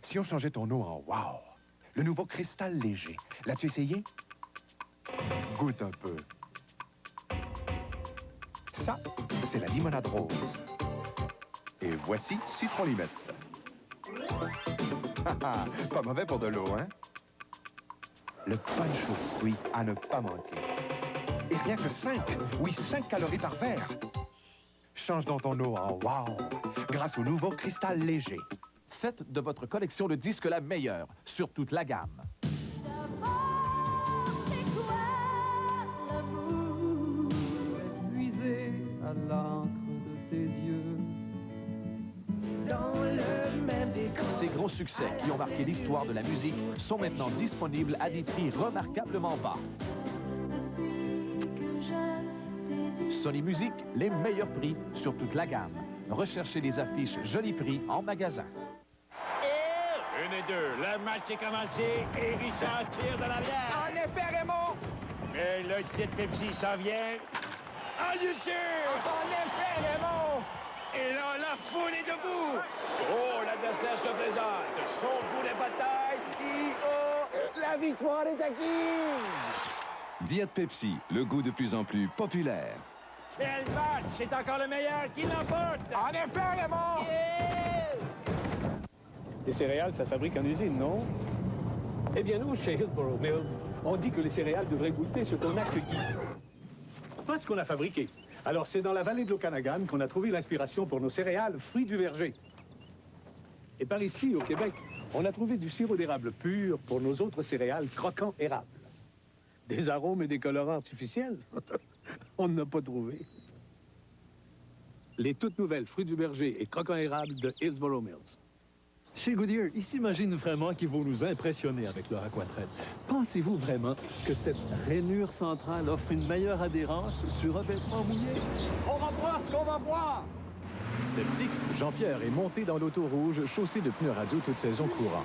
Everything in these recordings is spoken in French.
Si on changeait ton eau en wow, le nouveau cristal léger. L'as-tu essayé? Goûte un peu. Ça, c'est la limonade rose. Et voici citron limette. Pas mauvais pour de l'eau, hein? Le punch aux fruits à ne pas manquer. Et rien que 5 calories par verre. Change donc ton eau en wow, grâce au nouveau cristal léger. Faites de votre collection de disques la meilleure, sur toute la gamme. Puisé à l'encre de tes yeux. Dans le même décor. Ces gros succès qui ont marqué l'histoire de la musique sont maintenant disponibles à des prix remarquablement bas. Sony Music, les meilleurs prix sur toute la gamme. Recherchez les affiches Joli Prix en magasin. 1 et 2, le match est commencé et Richard tire de la bière. En effet, Raymond! Mais le titre Pepsi s'en vient. En sûr! En effet, Raymond! Et là, la foule est debout. Oh, l'adversaire se présente. Son bout de bataille. Et oh, la victoire est acquise. Diète Pepsi, le goût de plus en plus populaire. Quel match! C'est encore le meilleur qui l'emporte. En effet, Raymond! Les céréales, ça fabrique en usine, non? Eh bien, nous, chez Hillsborough Mills, on dit que les céréales devraient goûter ce qu'on a cueilli. Pas ce qu'on a fabriqué. Alors, c'est dans la vallée de l'Okanagan qu'on a trouvé l'inspiration pour nos céréales fruits du verger. Et par ici, au Québec, on a trouvé du sirop d'érable pur pour nos autres céréales croquants érable. Des arômes et des colorants artificiels? On n'a pas trouvé. Les toutes nouvelles fruits du berger et croquants érable de Hillsborough Mills. Chez Goodyear, ils s'imaginent vraiment qu'ils vont nous impressionner avec leur aquatrade. Pensez-vous vraiment que cette rainure centrale offre une meilleure adhérence sur un vêtement mouillé? On va voir ce qu'on va voir! Sceptique, Jean-Pierre est monté dans l'auto rouge, chaussée de pneus radio toute saison courant.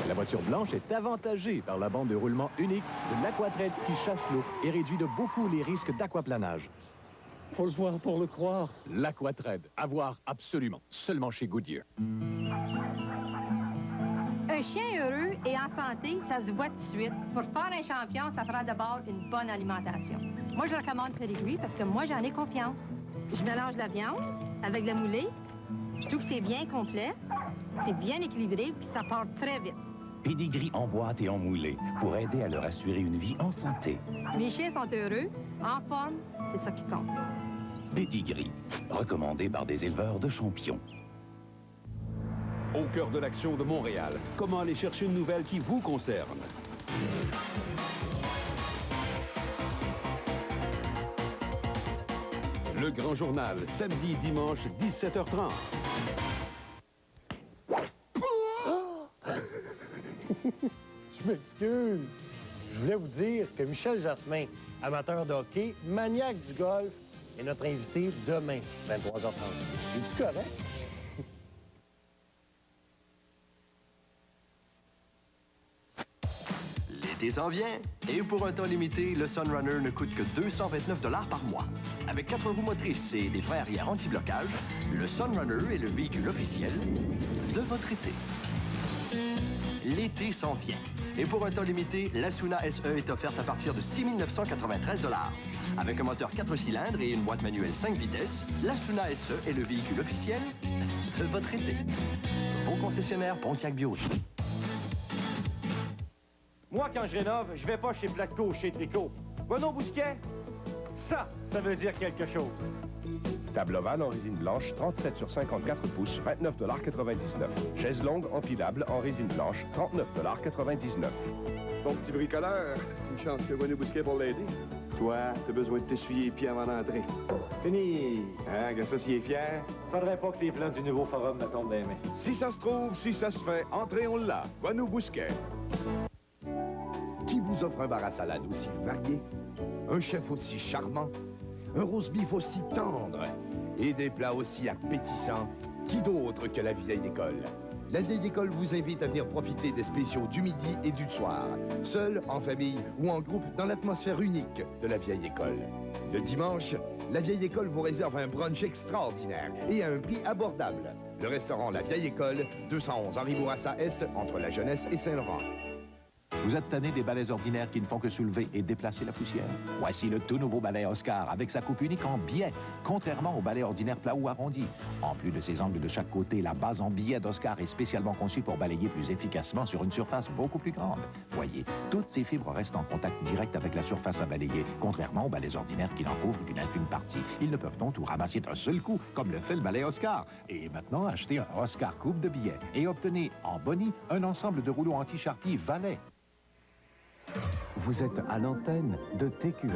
La voiture blanche est avantagée par la bande de roulement unique de l'Aquatred qui chasse l'eau et réduit de beaucoup les risques d'aquaplanage. Faut le voir pour le croire. L'Aquatred, à voir absolument, seulement chez Goodyear. Un chien heureux et en santé, ça se voit tout de suite. Pour faire un champion, ça prend d'abord une bonne alimentation. Moi, je recommande Pedigree parce que moi, j'en ai confiance. Je mélange la viande avec le moulé. Je trouve que c'est bien complet, c'est bien équilibré, puis ça part très vite. Pedigree en boîte et en moulé pour aider à leur assurer une vie en santé. Mes chiens sont heureux, en forme, c'est ça qui compte. Pedigree, recommandé par des éleveurs de champions. Au cœur de l'action de Montréal, comment aller chercher une nouvelle qui vous concerne? Le Grand Journal, samedi et dimanche, 17h30. Je m'excuse. Je voulais vous dire que Michel Jasmin, amateur de hockey, maniaque du golf, est notre invité demain, 23h30. Es-tu correct? L'été s'en vient. Et pour un temps limité, le Sunrunner ne coûte que 229 $ par mois. Avec 4 roues motrices et des freins arrière anti-blocage, le Sunrunner est le véhicule officiel de votre été. L'été s'en vient. Et pour un temps limité, la Suna SE est offerte à partir de 6 993 $. Avec un moteur 4 cylindres et une boîte manuelle 5 vitesses, la Suna SE est le véhicule officiel de votre été. Vos concessionnaires Pontiac Bio. Moi, quand je rénove, je vais pas chez Platco ou chez Tricot. Renaud Bousquet, ça veut dire quelque chose. Table ovale en résine blanche, 37 sur 54 pouces, 29,99 $. Chaise longue empilable en résine blanche, 39,99 $. Bon petit bricoleur, une chance que Renaud Bousquet pour l'aider. Toi, t'as besoin de t'essuyer les pieds avant d'entrer. Fini. Hein, regarde ça s'il est fier. Faudrait pas que les plans du nouveau forum me tombent des mains. Si ça se trouve, si ça se fait, entrez, on l'a. Renaud Bousquet. Qui vous offre un bar à salade aussi varié, un chef aussi charmant, un roast beef aussi tendre et des plats aussi appétissants? Qui d'autre que la vieille école? La vieille école vous invite à venir profiter des spéciaux du midi et du soir, seul, en famille ou en groupe dans l'atmosphère unique de la vieille école. Le dimanche, la vieille école vous réserve un brunch extraordinaire et à un prix abordable. Le restaurant La Vieille École, 211 Henri Bourassa Est, entre la Jeunesse et Saint-Laurent. Vous êtes tanné des balais ordinaires qui ne font que soulever et déplacer la poussière? Voici le tout nouveau balai Oscar avec sa coupe unique en biais, contrairement au balai ordinaire plat ou arrondi. En plus de ses angles de chaque côté, la base en biais d'Oscar est spécialement conçue pour balayer plus efficacement sur une surface beaucoup plus grande. Voyez, toutes ces fibres restent en contact direct avec la surface à balayer, contrairement aux balais ordinaires qui n'en couvrent qu'une infime partie. Ils ne peuvent donc tout ramasser d'un seul coup, comme le fait le balai Oscar. Et maintenant, achetez un Oscar coupe de billets et obtenez en boni un ensemble de rouleaux anti-charpie Valet. Vous êtes à l'antenne de TQS.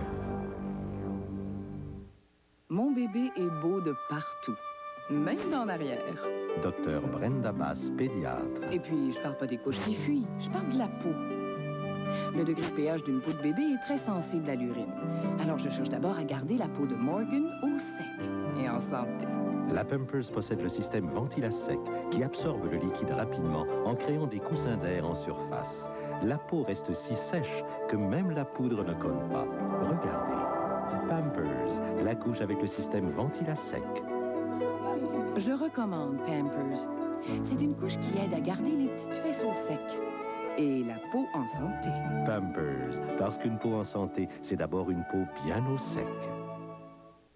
Mon bébé est beau de partout, même dans l'arrière. Docteur Brenda Bass, pédiatre. Et puis, je parle pas des couches qui fuient, je parle de la peau. Le degré de pH d'une peau de bébé est très sensible à l'urine. Alors, je cherche d'abord à garder la peau de Morgan au sec et en santé. La Pampers possède le système Ventila-Sec qui absorbe le liquide rapidement en créant des coussins d'air en surface. La peau reste si sèche que même la poudre ne colle pas. Regardez. Pampers, la couche avec le système Ventila-Sec. Je recommande Pampers. C'est une couche qui aide à garder les petites fesses au sec et la peau en santé. Pampers, parce qu'une peau en santé, c'est d'abord une peau bien au sec.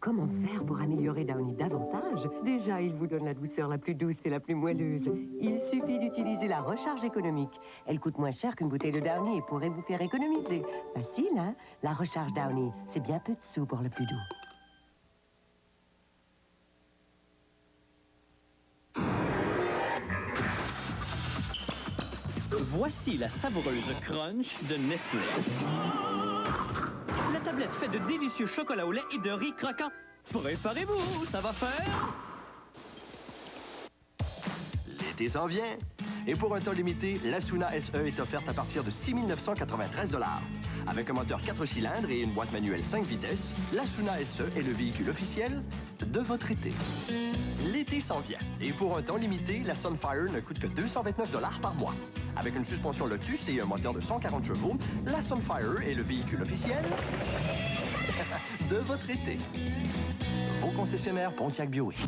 Comment faire pour améliorer Downy davantage? Déjà, il vous donne la douceur la plus douce et la plus moelleuse. Il suffit d'utiliser la recharge économique. Elle coûte moins cher qu'une bouteille de Downy et pourrait vous faire économiser. Facile, hein? La recharge Downy, c'est bien peu de sous pour le plus doux. Voici la savoureuse crunch de Nestlé. La tablette faite de délicieux chocolat au lait et de riz croquant. Préparez-vous, ça va faire... L'été s'en vient. Et pour un temps limité, l'Asuna SE est offerte à partir de 6 993 $. Avec un moteur 4 cylindres et une boîte manuelle 5 vitesses, l'Asuna SE est le véhicule officiel de votre été. L'été s'en vient. Et pour un temps limité, la Sunfire ne coûte que 229 $ par mois. Avec une suspension Lotus et un moteur de 140 chevaux, la Sunfire est le véhicule officiel de votre été. Vos concessionnaires Pontiac Buick.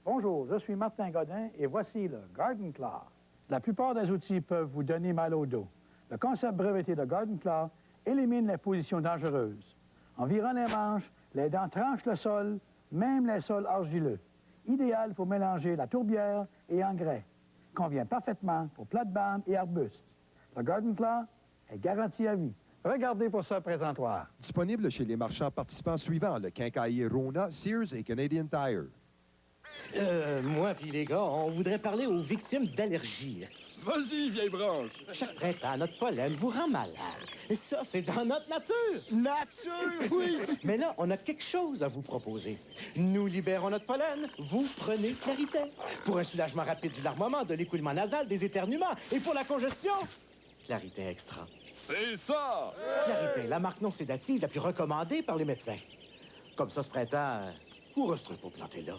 Bonjour, je suis Martin Godin et voici le Garden Claw. La plupart des outils peuvent vous donner mal au dos. Le concept breveté de Garden Claw élimine les positions dangereuses. En virant les manches, les dents tranchent le sol, même les sols argileux. Idéal pour mélanger la tourbière et engrais. Convient parfaitement pour plates-bandes et arbustes. Le Garden Claw est garanti à vie. Regardez pour ce présentoir. Disponible chez les marchands participants suivants, le Quincaillier Rona, Sears et Canadian Tire. Moi puis les gars, on voudrait parler aux victimes d'allergies. Vas-y, vieille branche. Chaque printemps, notre pollen vous rend malade. Ça, c'est dans notre nature. Nature, oui. Mais là, on a quelque chose à vous proposer. Nous libérons notre pollen, vous prenez Clarité. Pour un soulagement rapide du larmoiement, de l'écoulement nasal, des éternuements et pour la congestion, Clarité Extra. C'est ça! Clarité, la marque non sédative la plus recommandée par les médecins. Comme ça, ce printemps, vous resterez pas planté là.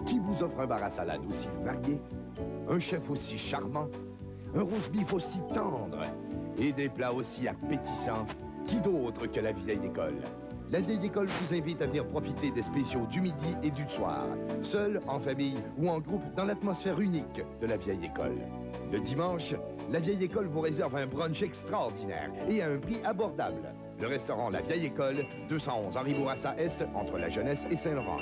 Qui vous offre un bar à salade aussi varié, un chef aussi charmant, un roast beef aussi tendre et des plats aussi appétissants? Qui d'autre que la Vieille École? La Vieille École vous invite à venir profiter des spéciaux du midi et du soir, seul, en famille ou en groupe dans l'atmosphère unique de la Vieille École. Le dimanche, la Vieille École vous réserve un brunch extraordinaire et à un prix abordable. Le restaurant La Vieille École, 211 Henri Bourassa Est, entre la Jeunesse et Saint-Laurent.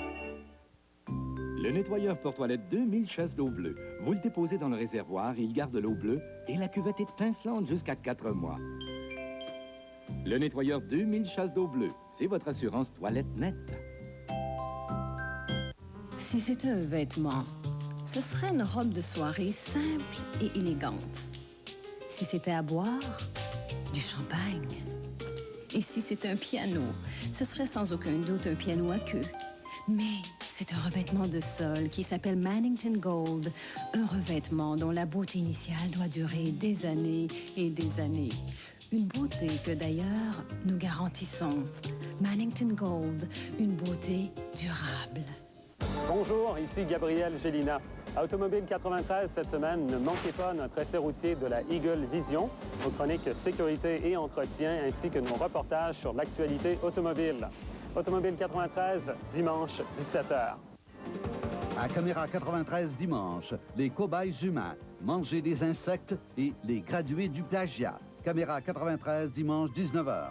Le nettoyeur pour toilette 2000 chasses d'eau bleue. Vous le déposez dans le réservoir et il garde l'eau bleue et la cuvette est étincelante jusqu'à 4 mois. Le nettoyeur 2000 chasses d'eau bleue, c'est votre assurance toilette nette. Si c'était un vêtement, ce serait une robe de soirée simple et élégante. Si c'était à boire, du champagne. Et si c'était un piano, ce serait sans aucun doute un piano à queue. Mais c'est un revêtement de sol qui s'appelle Mannington Gold, un revêtement dont la beauté initiale doit durer des années et des années. Une beauté que d'ailleurs nous garantissons. Mannington Gold, une beauté durable. Bonjour, ici Gabriel Gélina. À Automobile 93 cette semaine, ne manquez pas notre essai routier de la Eagle Vision, nos chroniques sécurité et entretien, ainsi que nos reportages sur l'actualité automobile. Automobile 93, dimanche, 17h. À Caméra 93 dimanche, les cobayes humains, manger des insectes et les gradués du plagiat. Caméra 93 dimanche 19h.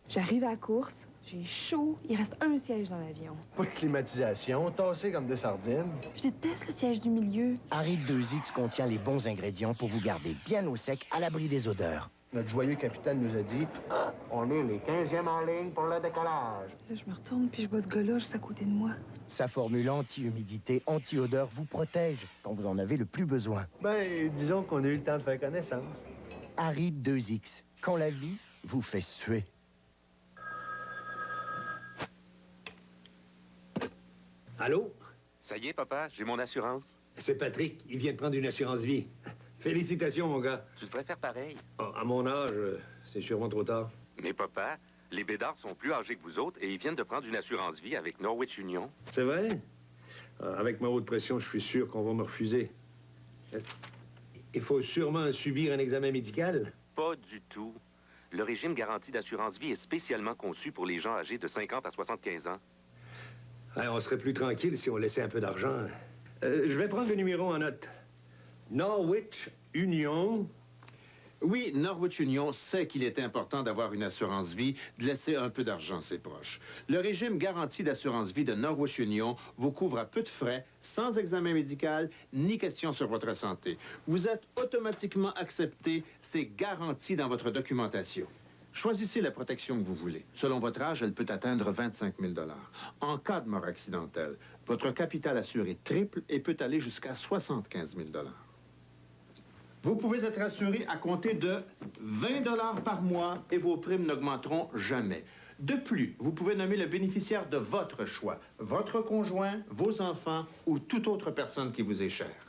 J'arrive à la course, j'ai chaud, il reste un siège dans l'avion. Pas de climatisation, tassé comme des sardines. Je déteste le siège du milieu. Aride 2X contient les bons ingrédients pour vous garder bien au sec, à l'abri des odeurs. Notre joyeux capitaine nous a dit « On est les 15e en ligne pour le décollage. » Là, je me retourne puis je vois ce gars-là juste à côté de moi. Sa formule anti-humidité, anti-odeur vous protège quand vous en avez le plus besoin. Ben, disons qu'on a eu le temps de faire connaissance. Aride 2X, quand la vie vous fait suer. Allô? Ça y est, papa, j'ai mon assurance. C'est Patrick, il vient de prendre une assurance vie. Félicitations, mon gars. Tu devrais faire pareil. Oh, à mon âge, c'est sûrement trop tard. Mais papa, les Bédards sont plus âgés que vous autres et ils viennent de prendre une assurance vie avec Norwich Union. C'est vrai? Avec ma haute pression, je suis sûr qu'on va me refuser. Il faut sûrement subir un examen médical? Pas du tout. Le régime garanti d'assurance vie est spécialement conçu pour les gens âgés de 50 à 75 ans. On serait plus tranquille si on laissait un peu d'argent. Je vais prendre le numéro en note. Norwich Union. Oui, Norwich Union sait qu'il est important d'avoir une assurance vie, de laisser un peu d'argent à ses proches. Le régime garanti d'assurance vie de Norwich Union vous couvre à peu de frais, sans examen médical, ni question sur votre santé. Vous êtes automatiquement accepté, c'est garanti dans votre documentation. Choisissez la protection que vous voulez. Selon votre âge, elle peut atteindre 25 000 $. En cas de mort accidentelle, votre capital assuré triple et peut aller jusqu'à 75 000 $. Vous pouvez être assuré à compter de 20 $ par mois et vos primes n'augmenteront jamais. De plus, vous pouvez nommer le bénéficiaire de votre choix, votre conjoint, vos enfants ou toute autre personne qui vous est chère.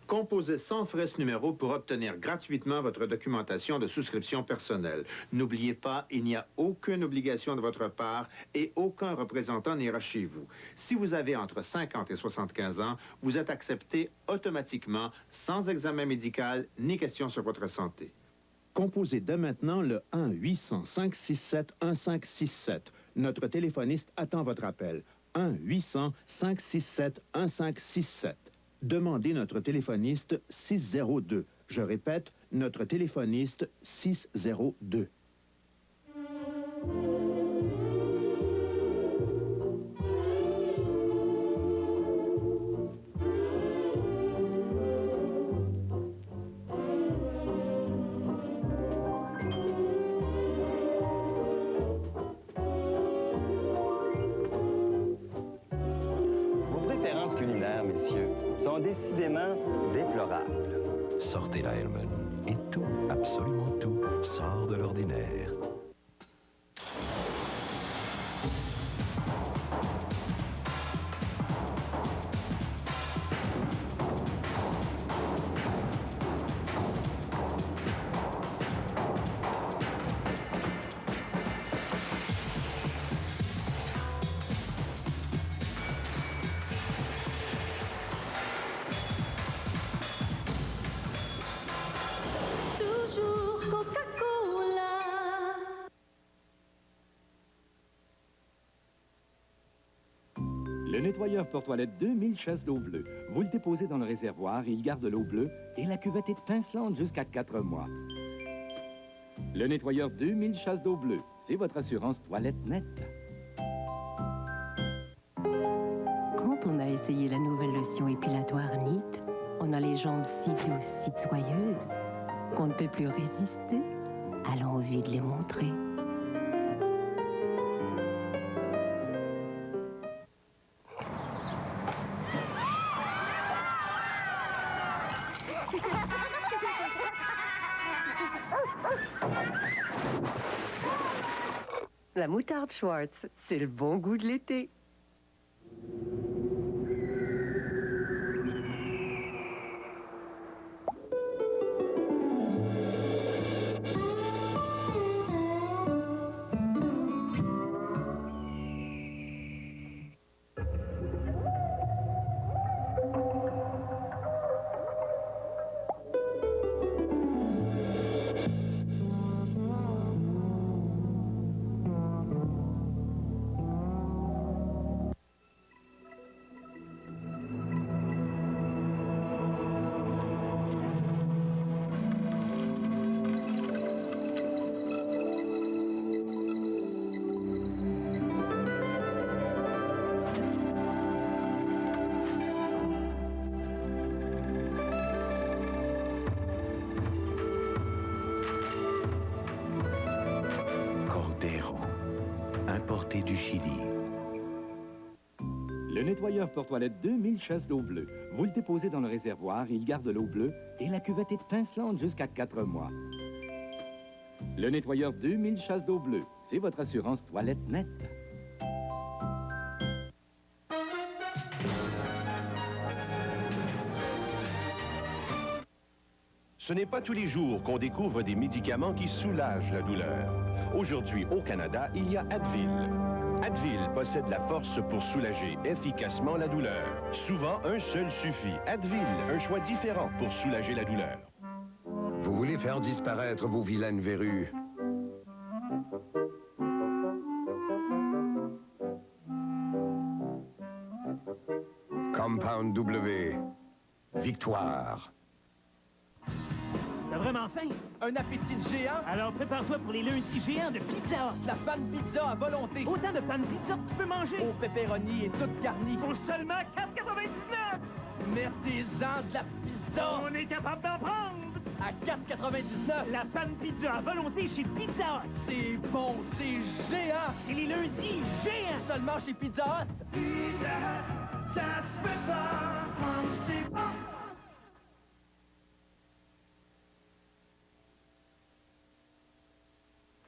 Composez sans frais ce numéro pour obtenir gratuitement votre documentation de souscription personnelle. N'oubliez pas, il n'y a aucune obligation de votre part et aucun représentant n'ira chez vous. Si vous avez entre 50 et 75 ans, vous êtes accepté automatiquement, sans examen médical ni question sur votre santé. Composez dès maintenant le 1-800-567-1567. Notre téléphoniste attend votre appel. 1-800-567-1567. Demandez notre téléphoniste 602. Je répète, notre téléphoniste 602. Vos préférences culinaires, messieurs, sont décidément déplorables. Sortez la Hellman et tout, absolument tout, sort de l'ordinaire. Toujours Coca-Cola. Le nettoyeur porte-toilette 2000 chasses d'eau bleue. Vous le déposez dans le réservoir et il garde l'eau bleue et la cuvette est étincelante jusqu'à 4 mois. Le nettoyeur 2000 chasses d'eau bleue, c'est votre assurance toilette nette. Quand on a essayé la nouvelle lotion épilatoire NIT, on a les jambes si douces, si soyeuses, qu'on ne peut plus résister à l'envie de les montrer. La moutarde Schwartz, c'est le bon goût de l'été. nettoyeur pour toilette 2000 chasses d'eau bleue. Vous le déposez dans le réservoir, il garde l'eau bleue et la cuvette est étincelante jusqu'à 4 mois. Le nettoyeur 2000 chasses d'eau bleue, c'est votre assurance toilette nette. Ce n'est pas tous les jours qu'on découvre des médicaments qui soulagent la douleur. Aujourd'hui, au Canada, il y a Advil. Advil possède la force pour soulager efficacement la douleur. Souvent, un seul suffit. Advil, un choix différent pour soulager la douleur. Vous voulez faire disparaître vos vilaines verrues? Compound W. Victoire. T'as vraiment faim? Un appétit de géant? Alors prépare-toi pour les lundis géants de Pizza Hut. La panne pizza à volonté. Autant de panne pizza que tu peux manger. Au pepperoni et toute garnie. Pour seulement 4,99. Mettez-en de la pizza. On est capable d'en prendre. À 4,99. La panne pizza à volonté chez Pizza Hut. C'est bon, c'est géant. C'est les lundis géants. Seulement chez Pizza Hut. Pizza Hut, ça se prépare comme c'est bon.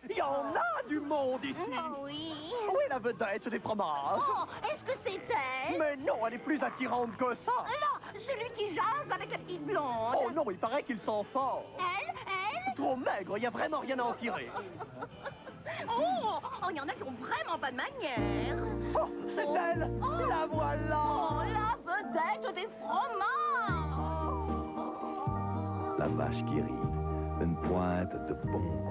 Il y en a du monde ici! Oh oui! Où est la vedette des fromages? Oh, est-ce que c'est elle? Mais non, elle est plus attirante que ça! Là, celui qui jase avec la petite blonde! Oh non, il paraît qu'ils sont forts! Elle? Trop maigre, il n'y a vraiment rien à en tirer! Oh, il y en a qui ont vraiment pas de manière! Oh, c'est elle! Oh. La voilà! Oh, la vedette des fromages! La vache qui rit, une pointe de bon goût.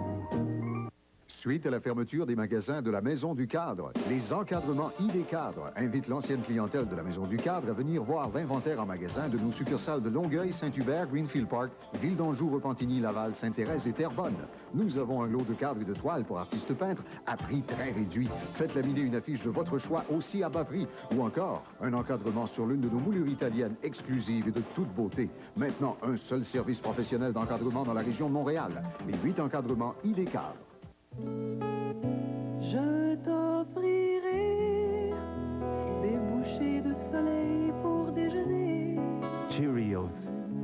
Suite à la fermeture des magasins de la Maison du Cadre, les encadrements ID Cadre invitent l'ancienne clientèle de la Maison du Cadre à venir voir l'inventaire en magasin de nos succursales de Longueuil, Saint-Hubert, Greenfield Park, Ville d'Anjou, Repentigny, Laval, Sainte-Thérèse et Terrebonne. Nous avons un lot de cadres et de toiles pour artistes peintres à prix très réduit. Faites laminer une affiche de votre choix aussi à bas prix. Ou encore, un encadrement sur l'une de nos moulures italiennes exclusives et de toute beauté. Maintenant, un seul service professionnel d'encadrement dans la région de Montréal. Les 8 encadrements ID Cadre. Je t'offrirai des bouchées de soleil pour déjeuner. Cheerios,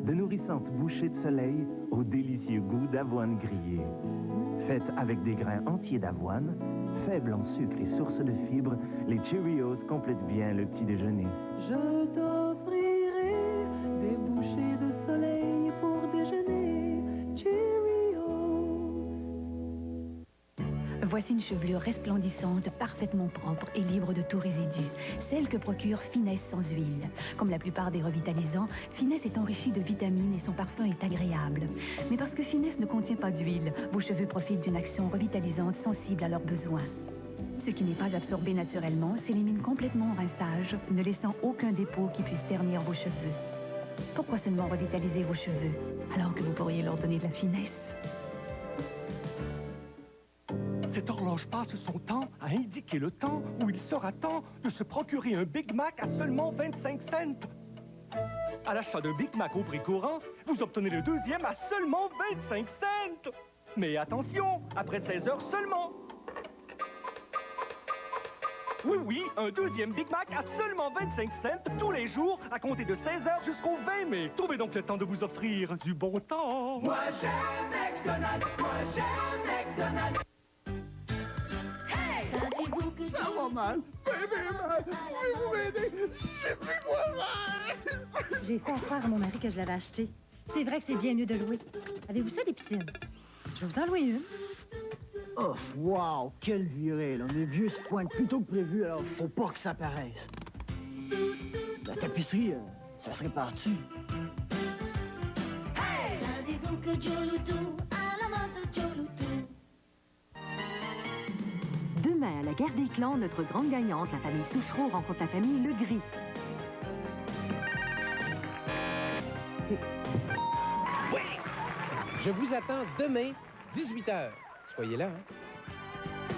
de nourrissantes bouchées de soleil au délicieux goût d'avoine grillée. Faites avec des grains entiers d'avoine, faibles en sucre et source de fibres, les Cheerios complètent bien le petit déjeuner. Je t'offrirai des bouchées de soleil pour déjeuner. Cheerios. Voici une chevelure resplendissante, parfaitement propre et libre de tout résidu. Celle que procure Finesse sans huile. Comme la plupart des revitalisants, Finesse est enrichi de vitamines et son parfum est agréable. Mais parce que Finesse ne contient pas d'huile, vos cheveux profitent d'une action revitalisante sensible à leurs besoins. Ce qui n'est pas absorbé naturellement s'élimine complètement au rinçage, ne laissant aucun dépôt qui puisse ternir vos cheveux. Pourquoi seulement revitaliser vos cheveux, alors que vous pourriez leur donner de la finesse? Cette horloge passe son temps à indiquer le temps où il sera temps de se procurer un Big Mac à seulement 25 cents. À l'achat d'un Big Mac au prix courant, vous obtenez le deuxième à seulement 25 cents. Mais attention, après 16 heures seulement. Oui, un deuxième Big Mac à seulement 25 cents tous les jours à compter de 16 heures jusqu'au 20 mai. Trouvez donc le temps de vous offrir du bon temps. Moi j'aime McDonald's, moi j'aime McDonald's. Ça va mal, bébé mal, pouvez-vous m'aider? J'ai plus quoi faire. J'ai fait croire à mon mari que je l'avais acheté. C'est vrai que c'est bien mieux de louer. Avez-vous ça, des piscines? Je vais vous en louer une. Oh, wow, quelle virée, là. Mes vieux se pointent plus tôt que prévu, alors faut pas que ça paraisse. La tapisserie, ça se répare-tu? Hey! Savez-vous que Joe Loutou a la main de Joe Loutou? Demain, à la guerre des clans, notre grande gagnante, la famille Souchereau, rencontre la famille Le Gris. Oui! Je vous attends demain, 18h. Soyez là, hein?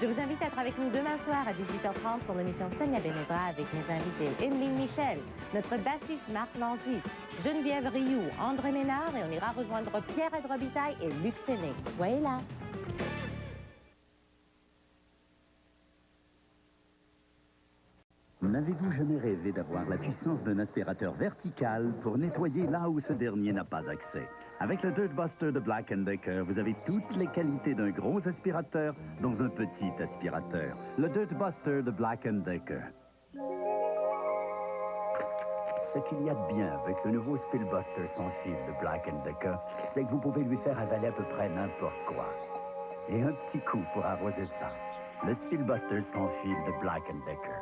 Je vous invite à être avec nous demain soir à 18h30 pour l'émission Sonia Benezra avec nos invités Emeline Michel, notre bassiste Marc Langis, Geneviève Rioux, André Ménard et on ira rejoindre Pierre-Ed Robitaille et Luc Séné. Soyez là! Une Avez-vous jamais rêvé d'avoir la puissance d'un aspirateur vertical pour nettoyer là où ce dernier n'a pas accès? Avec le Dirt Buster de Black & Decker, vous avez toutes les qualités d'un gros aspirateur dans un petit aspirateur. Le Dirt Buster de Black & Decker. Ce qu'il y a de bien avec le nouveau Spillbuster sans fil de Black & Decker, c'est que vous pouvez lui faire avaler à peu près n'importe quoi. Et un petit coup pour arroser ça. Le Spillbuster sans fil de Black & Decker.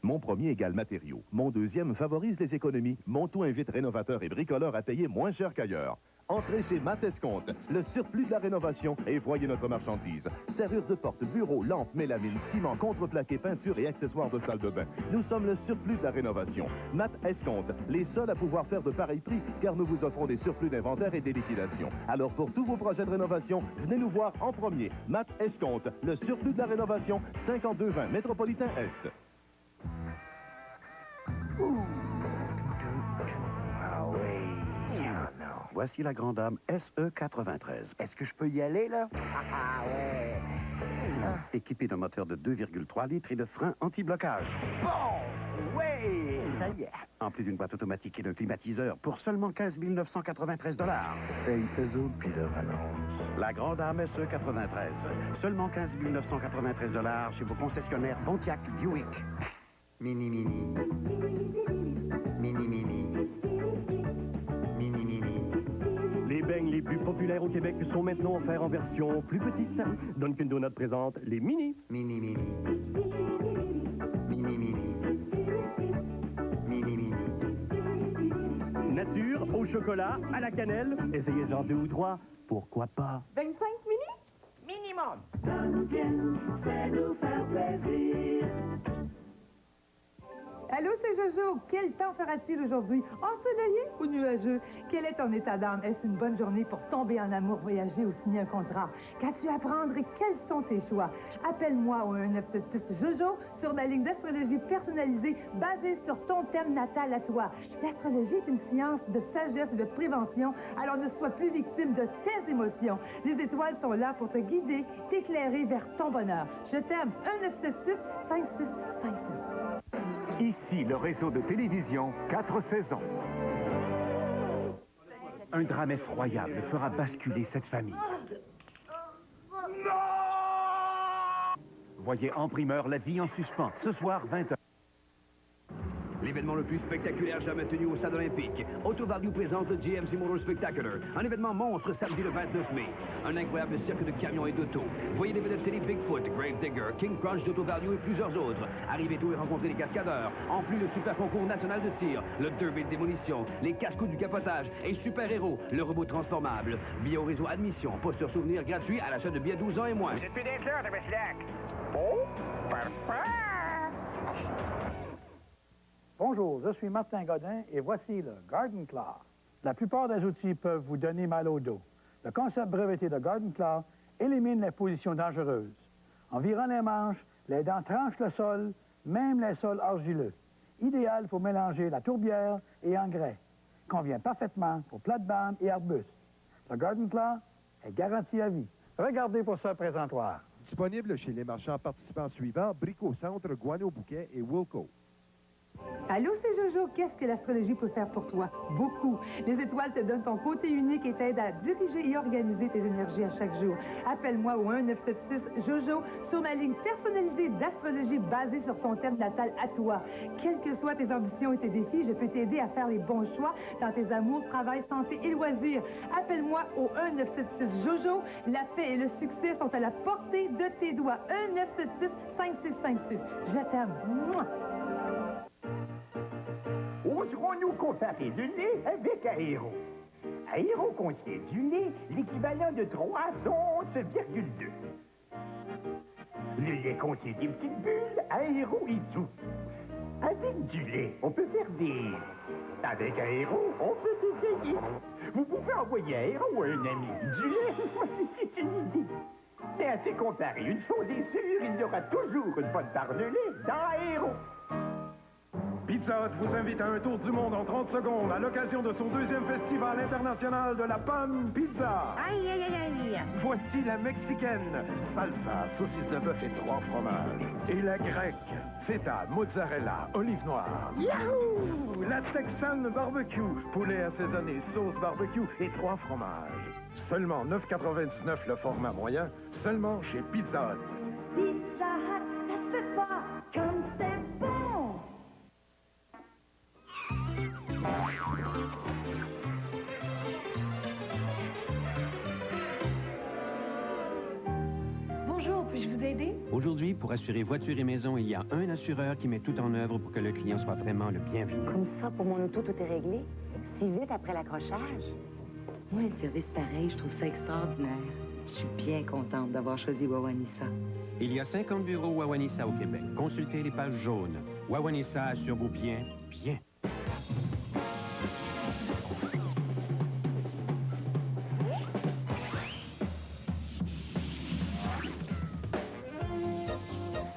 Mon premier égale matériaux. Mon deuxième favorise les économies. Mon tout invite rénovateurs et bricoleurs à payer moins cher qu'ailleurs. Entrez chez Matt Escompte, le surplus de la rénovation, et voyez notre marchandise. Serrure de porte, bureau, lampe, mélamine, ciment, contreplaqué, peinture et accessoires de salle de bain. Nous sommes le surplus de la rénovation. Matt Escompte, les seuls à pouvoir faire de pareils prix, car nous vous offrons des surplus d'inventaire et des liquidations. Alors pour tous vos projets de rénovation, venez nous voir en premier. Matt Escompte, le surplus de la rénovation, 5220 Métropolitain Est. Ah oui. Non. Voici la Grande Dame SE93. Est-ce que je peux y aller, là? Ah ouais. Équipée d'un moteur de 2,3 litres et de freins anti-blocage. Bon, ouais, ça y est. En plus d'une boîte automatique et d'un climatiseur pour seulement 15 993 $. Paye tes autres, puis le La Grande Dame SE93. Seulement 15 993 $ chez vos concessionnaires Pontiac Buick. Mini. Mini. Les beignes les plus populaires au Québec sont maintenant offerts en version plus petite. Dunkin' Donuts présente les mini. Mini. Nature, au chocolat, à la cannelle. Essayez-en 2 ou 3. Pourquoi pas? 25 mini? Minimum. Dunkin', c'est nous faire plaisir. Allô, c'est Jojo. Quel temps fera-t-il aujourd'hui? Ensoleillé ou nuageux? Quel est ton état d'âme? Est-ce une bonne journée pour tomber en amour, voyager ou signer un contrat? Qu'as-tu à prendre et quels sont tes choix? Appelle-moi au 1976 Jojo sur ma ligne d'astrologie personnalisée basée sur ton thème natal à toi. L'astrologie est une science de sagesse et de prévention, alors ne sois plus victime de tes émotions. Les étoiles sont là pour te guider, t'éclairer vers ton bonheur. Je t'aime. 1976-5656. Ici, le réseau de télévision 4 saisons. Un drame effroyable fera basculer cette famille. Voyez en primeur La vie en suspens, ce soir 20h. L'événement le plus spectaculaire jamais tenu au Stade olympique. Autovalue présente le GMC Motor Spectacular. Un événement monstre samedi le 29 mai. Un incroyable cirque de camions et d'autos. Voyez des vedettes télé Bigfoot, Grave Digger, King Crunch d'Autovalue et plusieurs autres. Arrivez tôt et rencontrez les cascadeurs. En plus, le super concours national de tir, le derby de démolition, les casse-coups du capotage et super héros, le robot transformable. Billets au réseau admission, posture souvenir gratuit à l'achat de billets 12 ans et moins. Vous êtes plus d'être là, Tabaslac. Oh, parfait. Bonjour, je suis Martin Godin et voici le Garden Claw. La plupart des outils peuvent vous donner mal au dos. Le concept breveté de Garden Claw élimine les positions dangereuses. En virant les manches, les dents tranchent le sol, même les sols argileux. Idéal pour mélanger la tourbière et engrais. Convient parfaitement pour plates-bandes et arbustes. Le Garden Claw est garanti à vie. Regardez pour ce présentoir. Disponible chez les marchands participants suivants, Brico Centre, Guano Bouquet et Wilco. Allô, c'est Jojo. Qu'est-ce que l'astrologie peut faire pour toi? Beaucoup. Les étoiles te donnent ton côté unique et t'aident à diriger et organiser tes énergies à chaque jour. Appelle-moi au 1976 Jojo sur ma ligne personnalisée d'astrologie basée sur ton thème natal à toi. Quelles que soient tes ambitions et tes défis, je peux t'aider à faire les bons choix dans tes amours, travail, santé et loisirs. Appelle-moi au 1976 Jojo. La paix et le succès sont à la portée de tes doigts. 1976-5656. Je t'aime. Mouah! Oserons-nous comparer le lait avec Aéro? Aéro contient du lait, l'équivalent de 3 onces,2. Le lait contient des petites bulles, Aéro et tout. Avec du lait, on peut faire des... Avec Aéro, on peut essayer. Vous pouvez envoyer Aéro à un ami. Du lait, c'est une idée. Mais à se comparer, une chose est sûre, il y aura toujours une bonne barre de lait dans Aéro. Pizza Hut vous invite à un tour du monde en 30 secondes à l'occasion de son 2e festival international de la Pan Pizza. Aïe, aïe, aïe, aïe. Voici la mexicaine, salsa, saucisse de bœuf et 3 fromages. Et la grecque, feta, mozzarella, olive noire. Yahoo! La texane barbecue, poulet assaisonné, sauce barbecue et 3 fromages. Seulement 9,99 le format moyen, seulement chez Pizza Hut. Pizza Hut, ça se peut pas, comme c'est bon! Bonjour, puis-je vous aider? Aujourd'hui, pour assurer voiture et maison, il y a un assureur qui met tout en œuvre pour que le client soit vraiment le bienvenu. Comme ça, pour mon auto, tout est réglé. Si vite après l'accrochage. Moi, un service pareil, je trouve ça extraordinaire. Je suis bien contente d'avoir choisi Wawanissa. Il y a 50 bureaux Wawanissa au Québec. Consultez les pages jaunes. Wawanissa assure vos biens, bien.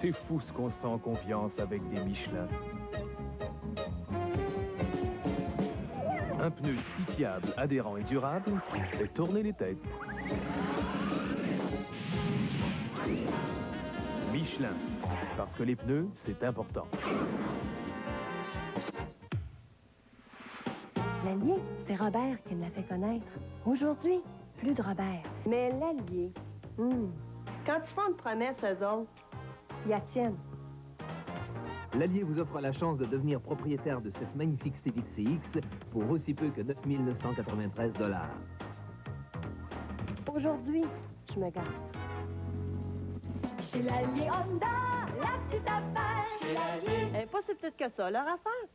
C'est fou ce qu'on sent en confiance avec des Michelin. Un pneu si fiable, adhérent et durable fait tourner les têtes. Michelin, parce que les pneus, c'est important. L'Allier, c'est Robert qui me l'a fait connaître. Aujourd'hui, plus de Robert. Mais l'Allier, quand ils font une promesse, eux autres, ils la tiennent. L'Allier vous offre la chance de devenir propriétaire de cette magnifique Civic CX pour aussi peu que 9 993 $. Aujourd'hui, je me garde. Chez l'Allier Honda, la petite affaire. Chez l'Allier. Elle n'est pas si petite que ça, leur affaire.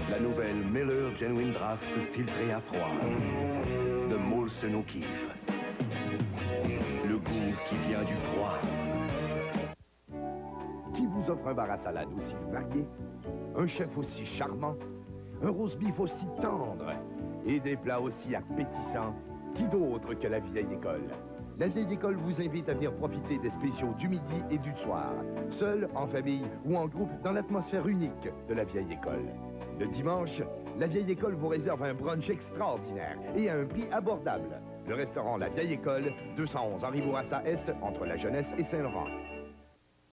La nouvelle Miller Genuine Draft filtrée à froid de Molson O'Keeffe. Le goût qui vient du froid. Qui vous offre un bar à salade aussi varié, un chef aussi charmant, un roast beef aussi tendre et des plats aussi appétissants? Qui d'autre que la vieille école? La vieille école vous invite à venir profiter des spéciaux du midi et du soir, seul, en famille ou en groupe dans l'atmosphère unique de la vieille école. Le dimanche, la vieille école vous réserve un brunch extraordinaire et à un prix abordable. Le restaurant La Vieille École, 211 Henri Bourassa Est, entre La Jeunesse et Saint-Laurent.